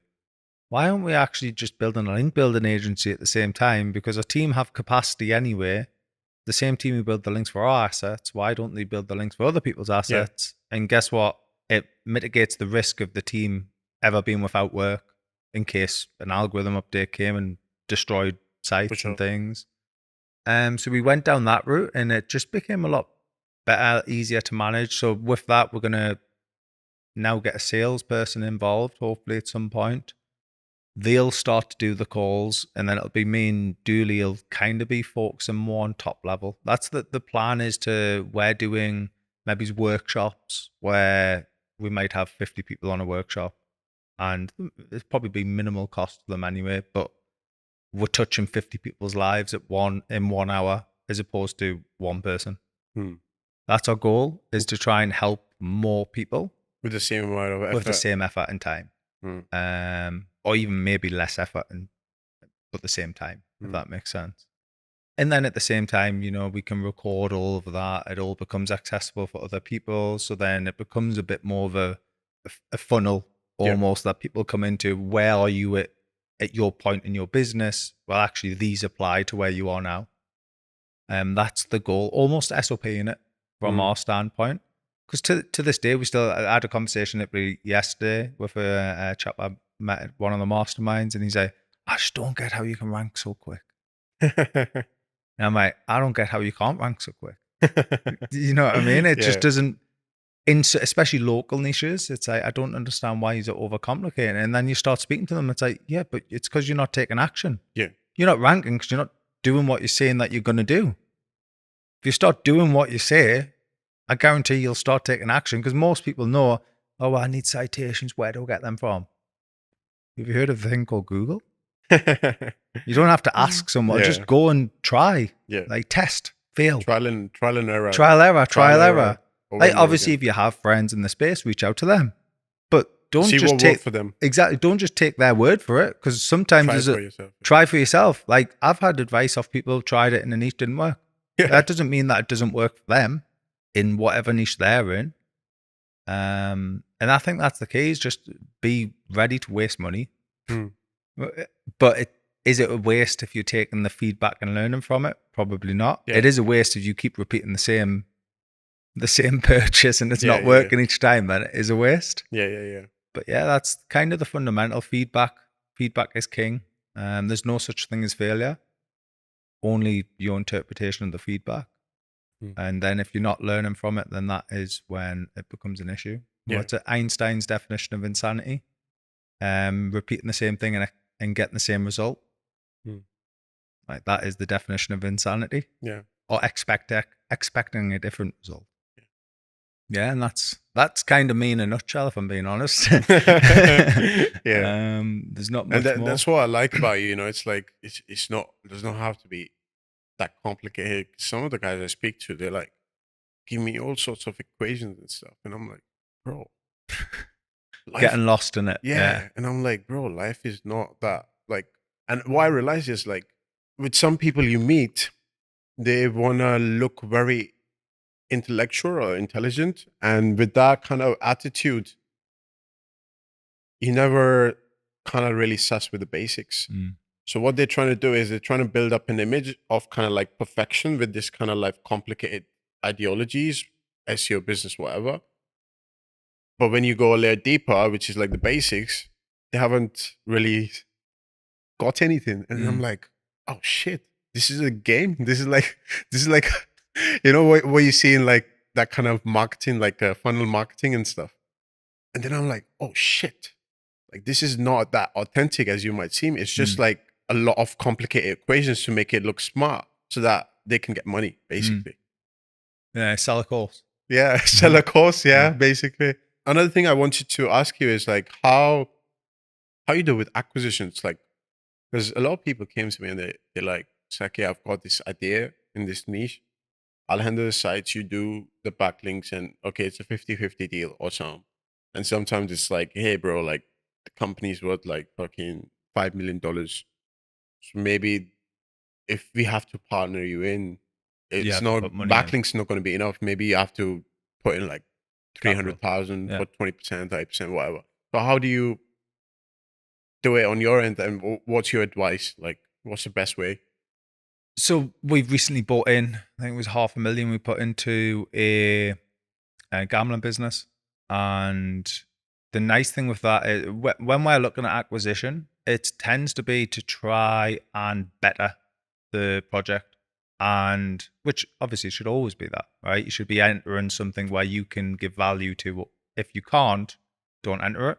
Why aren't we actually just building a link building agency at the same time? Because our team have capacity anyway. The same team who build the links for our assets, why don't they build the links for other people's assets? Yeah. And guess what? It mitigates the risk of the team ever being without work in case an algorithm update came and destroyed sites and things. So we went down that route, and it just became a lot better, easier to manage. So with that, we're going to now get a salesperson involved, hopefully at some point. They'll start to do the calls, and then it'll be me and Dooley will kind of be focusing more on top level. That's the plan, is we're doing maybe workshops where we might have 50 people on a workshop, and it's probably be minimal cost to them anyway, but we're touching 50 people's lives in 1 hour as opposed to one person. That's our goal, is to try and help more people with the same amount of effort. With the same effort and time. Or even maybe less effort but the same time, if that makes sense. And then at the same time, we can record all of that. It all becomes accessible for other people. So then it becomes a bit more of a funnel almost that people come into. Where are you at your point in your business? Well, actually, these apply to where you are now. That's the goal, almost SOP in it from our standpoint. Because to this day, I had a conversation yesterday with a chap I met at one of the masterminds, and he's like, I just don't get how you can rank so quick. And I'm like, I don't get how you can't rank so quick. You know what I mean? It just doesn't, especially local niches, it's like, I don't understand why you're overcomplicating. And then you start speaking to them, it's like, yeah, but it's because you're not taking action. Yeah. You're not ranking because you're not doing what you're saying that you're going to do. If you start doing what you say, I guarantee you'll start taking action, because most people know, oh, well, I need citations. Where do I get them from? Have you heard of a thing called Google? You don't have to ask someone. Yeah. Just go and try. Yeah. Like, test, fail. Trial and error. Trial error. Over Like, and over obviously, again. if you have friends in the space, reach out to them. But don't See just what take worked for them. Exactly. Don't just take their word for it, because sometimes Try for yourself. try for yourself. Like, I've had advice off people tried it in a niche, didn't work. Yeah. That doesn't mean that it doesn't work for them in whatever niche they're in. And I think that's the key, is just be ready to waste money. But is it a waste if you're taking the feedback and learning from it? Probably not. Yeah. It is a waste if you keep repeating the same purchase and it's not working each time. Then it is a waste. Yeah. But yeah, that's kind of the fundamental feedback. Feedback is king. There's no such thing as failure. Only your interpretation of the feedback. And then if you're not learning from it, then that is when it becomes an issue. Yeah. What's Einstein's definition of insanity? Repeating the same thing and getting the same result. Like, that is the definition of insanity. Yeah. Or expecting a different result. Yeah, and that's kind of me in a nutshell, if I'm being honest. Yeah. There's not much more. That's what I like about you. You know, it's like it's not, it does not have to be that complicated. Some of the guys I speak to, they're like, give me all sorts of equations and stuff, and I'm like, bro, getting lost in it. Yeah. And I'm like, bro, life is not that. Like, and what I realize is, like, with some people you meet, they wanna look very intellectual or intelligent, and with that kind of attitude, you never kind of really suss with the basics. So what they're trying to do is they're trying to build up an image of kind of like perfection with this kind of like complicated ideologies, SEO, business, whatever. But when you go a layer deeper, which is like the basics, they haven't really got anything. And I'm like, oh shit, this is a game. This is like, you know, what you see in like that kind of marketing, like funnel marketing and stuff. And then I'm like, oh shit, like this is not that authentic as you might seem. It's just like a lot of complicated equations to make it look smart so that they can get money, basically. Yeah, sell a course. Yeah, sell a course, basically. Another thing I wanted to ask you is like how you do with acquisitions, like, because a lot of people came to me and they're like, Saket, I've got this idea in this niche. I'll handle the sites, you do the backlinks, and okay, it's a 50-50 deal or something. And sometimes it's like, hey, bro, like the company's worth like fucking $5 million. So maybe if we have to partner you in, it's not, backlinks not going to be enough. Maybe you have to put in like 300,000 for 20%, 30%, whatever. So how do you do it on your end, and what's your advice? Like, what's the best way? So we've recently bought in, I think it was $500,000 we put into a gambling business. And the nice thing with that is when we're looking at acquisition, it tends to be to try and better the project, and which obviously should always be that, right? You should be entering something where you can give value to. If you can't, don't enter it.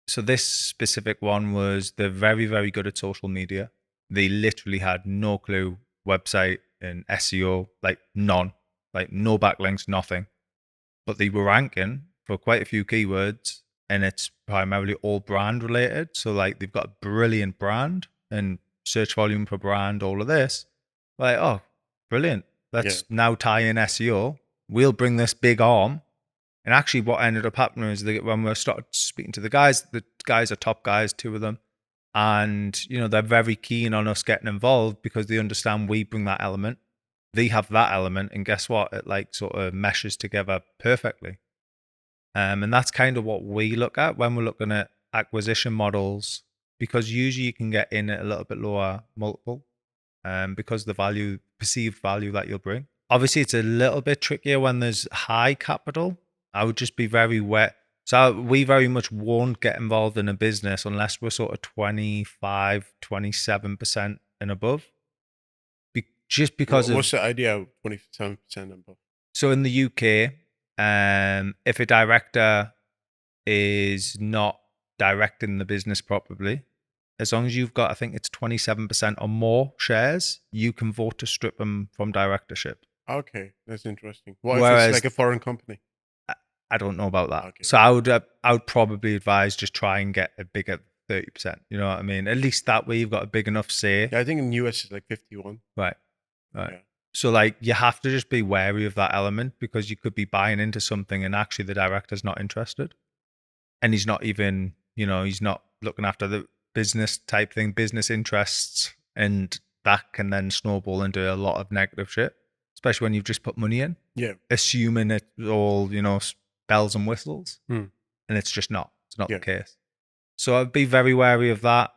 So this specific one was, they're very, very good at social media. They literally had no clue website and SEO, like none, like no backlinks, nothing. But they were ranking for quite a few keywords, and it's primarily all brand related. So like they've got a brilliant brand and search volume per brand, all of this. Like, oh, brilliant. Let's now tie in SEO. We'll bring this big arm. And actually what ended up happening is that when we started speaking to the guys are top guys, two of them. And, you know, they're very keen on us getting involved because they understand we bring that element. They have that element. And guess what? It like sort of meshes together perfectly. And that's kind of what we look at when we're looking at acquisition models, because usually you can get in at a little bit lower multiple because the perceived value that you'll bring. Obviously, it's a little bit trickier when there's high capital. I would just be very wet. So we very much won't get involved in a business unless we're sort of 25, 27% and above. Just because what's the idea of 27% above? So in the UK, If a director is not directing the business properly, as long as you've got, I think it's 27% or more shares, you can vote to strip them from directorship. Okay, that's interesting. What if it's Whereas like a foreign company? I don't know about that. Okay. So I would probably advise just try and get a bigger 30%. You know what I mean? At least that way you've got a big enough say. Yeah, I think in US it's like 51. Right. Right. Yeah. So like you have to just be wary of that element, because you could be buying into something and actually the director's not interested. And he's not even, he's not looking after the business type thing, business interests. And that can then snowball into a lot of negative shit, especially when you've just put money in. Yeah. Assuming it's all, bells and whistles. Hmm. And it's just not. It's not Yeah. the case. So I'd be very wary of that.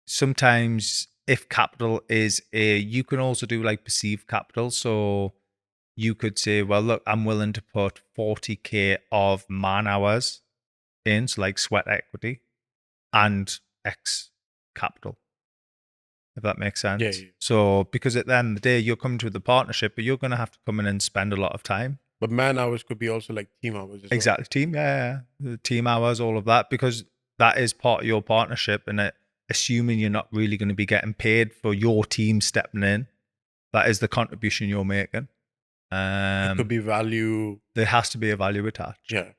Sometimes if capital is you can also do like perceived capital. So you could say, well, look, I'm willing to put 40K of man hours in, so like sweat equity and X capital, if that makes sense. Yeah. So because at the end of the day, you're coming to the partnership, but you're going to have to come in and spend a lot of time. But man hours could be also like team hours as Exactly. Team, yeah. The team hours, all of that, because that is part of your partnership. And assuming you're not really going to be getting paid for your team stepping in, that is the contribution you're making. It could be value. There has to be a value attached. Yeah.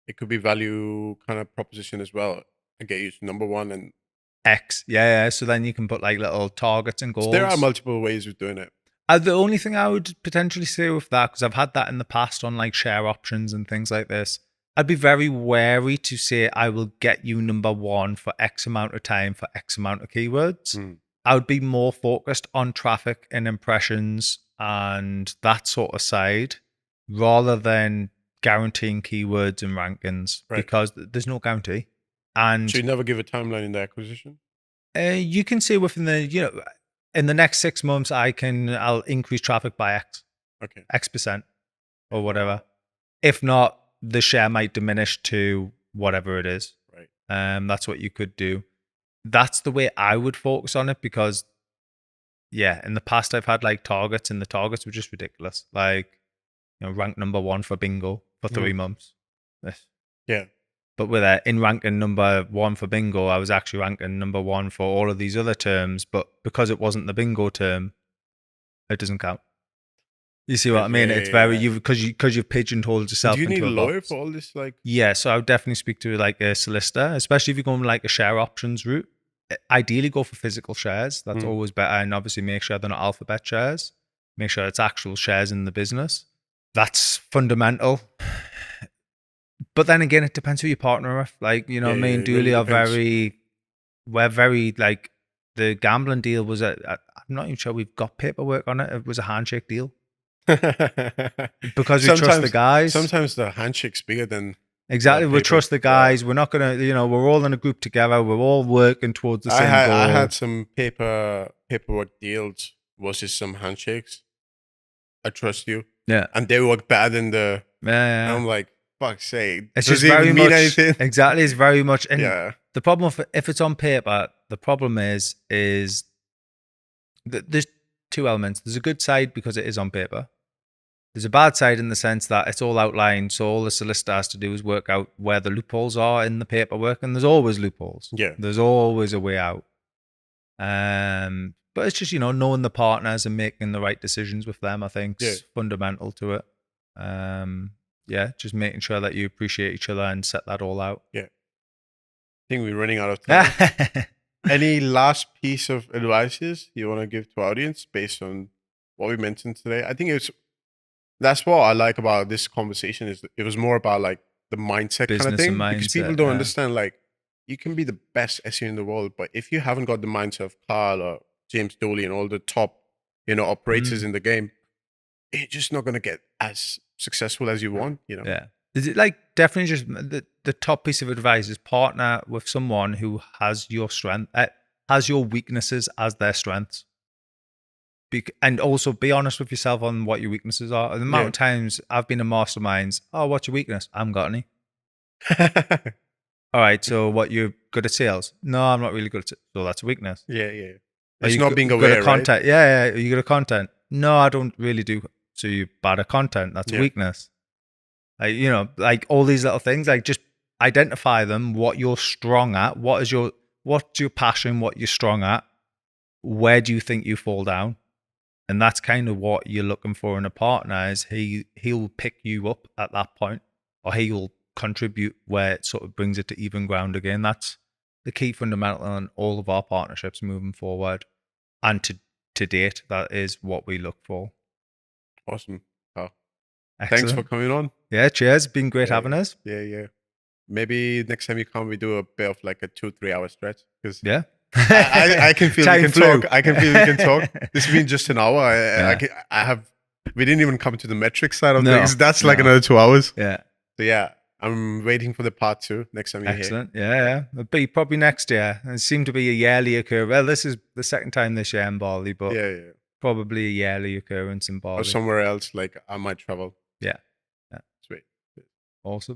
It could be value kind of proposition as well. I get you to number one and X. Yeah. So then you can put like little targets and goals. So there are multiple ways of doing it. The only thing I would potentially say with that, because I've had that in the past on like share options and things like this, I'd be very wary to say I will get you number one for X amount of time for X amount of keywords. I would be more focused on traffic and impressions and that sort of side, rather than guaranteeing keywords and rankings, because there's no guarantee. And so you never give a timeline in the acquisition? You can say within the, in the next 6 months, I'll increase traffic by X. Okay. X% or whatever. If not, the share might diminish to whatever it is. Right. That's what you could do. That's the way I would focus on it, because in the past I've had like targets, and the targets were just ridiculous. Like, rank number one for bingo for 3 months. Yeah. But with in ranking number one for bingo, I was actually ranking number one for all of these other terms. But because it wasn't the bingo term, it doesn't count. You see what I mean? It's very because you've pigeonholed yourself. Do you need into a lawyer box. for all this? Like, yeah, so I would definitely speak to like a solicitor, especially if you're going like a share options route. Ideally, go for physical shares. That's always better, and obviously make sure they're not alphabet shares. Make sure it's actual shares in the business. That's fundamental. But then again, it depends who you partner with. Like, me and Dooley we're very like, the gambling deal was I'm not even sure we've got paperwork on it. It was a handshake deal. Because we trust the guys. Sometimes the handshake's bigger than exactly. We trust the guys. We're not gonna, we're all in a group together. We're all working towards the same goal. I had some paperwork deals versus some handshakes. I trust you. Yeah. And they work better than the. Yeah. I'm like, fuck's sake. It's Does just it very even mean much anything? Exactly. It's very much. And yeah. The problem if it's on paper, the problem is that there's two elements. There's a good side because it is on paper. There's a bad side in the sense that it's all outlined, so all the solicitor has to do is work out where the loopholes are in the paperwork, and there's always loopholes. Yeah. There's always a way out. But it's just, knowing the partners and making the right decisions with them, I think, is fundamental to it. Just making sure that you appreciate each other and set that all out. Yeah. I think we're running out of time. Any last piece of advices you want to give to our audience based on what we mentioned today? I think that's what I like about this conversation, is it was more about like the mindset business kind of thing. Mindset, because people don't understand, like, you can be the best SEO in the world, but if you haven't got the mindset of Karl or James Dooley and all the top, operators in the game, you're just not going to get as successful as you want, Yeah. Is it like definitely just the top piece of advice is partner with someone who has your strength, has your weaknesses as their strengths. And also be honest with yourself on what your weaknesses are. The amount of times I've been in masterminds, oh, what's your weakness? I haven't got any. All right, so what, you're good at sales? No, I'm not really good at it. So that's a weakness. Yeah. It's not being aware, at content? Right? Yeah. Are you good at content? No, I don't really do. So you're bad at content. That's a weakness. Like, you know, like all these little things, like just identify them, what you're strong at, what's your passion, what you're strong at, where do you think you fall down? And that's kind of what you're looking for in a partner is he'll pick you up at that point, or he'll contribute where it sort of brings it to even ground again. That's the key fundamental in all of our partnerships moving forward. And to date, that is what we look for. Awesome. Oh, Excellent. thanks for coming on. Yeah, cheers. Been great having us. Yeah. Maybe next time you come, we do a bit of like a 2-3 hour stretch, because yeah. I can feel we can talk. I can feel we can talk. This has been just an hour. We didn't even come to the metric side of things. That's like another 2 hours. Yeah. So yeah, I'm waiting for the part 2 next time you're Excellent. Here. Yeah. It'll be probably next year. It seemed to be a yearly occurrence. Well, this is the second time this year in Bali, but probably a yearly occurrence in Bali. Or somewhere else, like I might travel. Yeah. Sweet. Awesome.